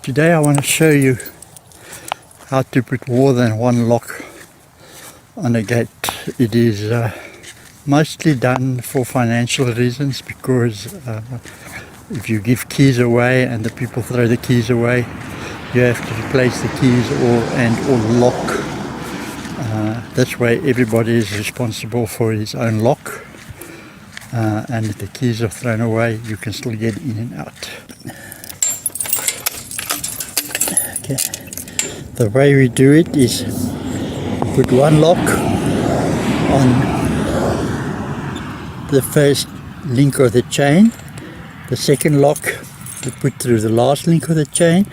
Today I want to show you how to put more than one lock on a gate. It is mostly done for financial reasons, because if you give keys away and the people throw the keys away, you have to replace the keys or lock. This way everybody is responsible for his own lock, and if the keys are thrown away, you can still get in and out. Okay. The way we do it is put one lock on the first link of the chain, the second lock you put through the last link of the chain,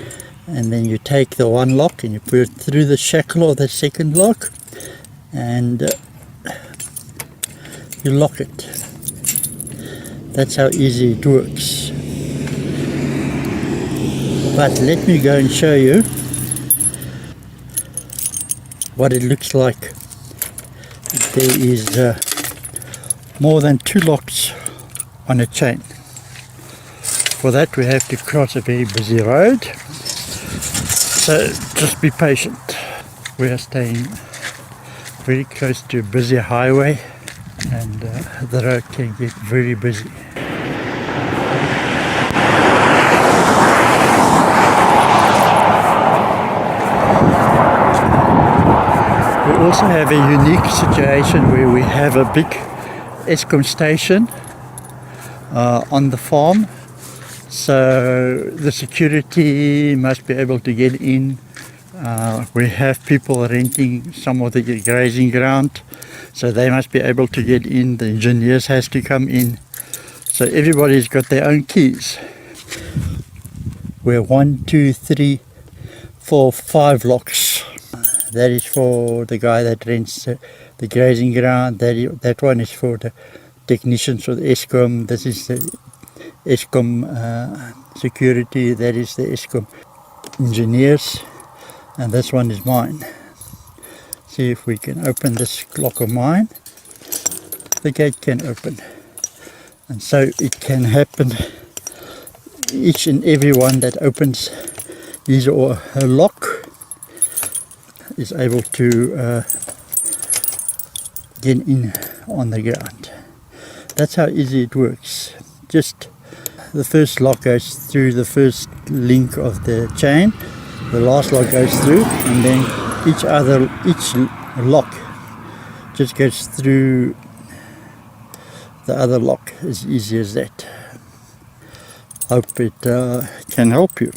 and then you take the one lock and you put it through the shackle of the second lock, and you lock it. That's how easy it works. But let me go and show you what it looks like if there is more than two locks on a chain. For that we have to cross a very busy road, so just be patient. We are staying very close to a busy highway, and the road can get very busy. We also have a unique situation where we have a big Eskom station on the farm, so the security must be able to get in. We have people renting some of the grazing ground, so they must be able to get in. The engineers has to come in, so everybody's got their own keys. We're 1, 2, 3, 4, 5 locks. That is for the guy that rents the grazing ground. That one is for the technicians for the Eskom. This is the Eskom security. That is the Eskom engineers. And this one is mine. See if we can open this lock of mine. The gate can open. And so it can happen. Each and every one that opens his or her lock is able to get in on the ground. That's how easy it works. Just the first lock goes through the first link of the chain, the last lock goes through, and then each lock just goes through the other lock. As easy as that. Hope it can help you.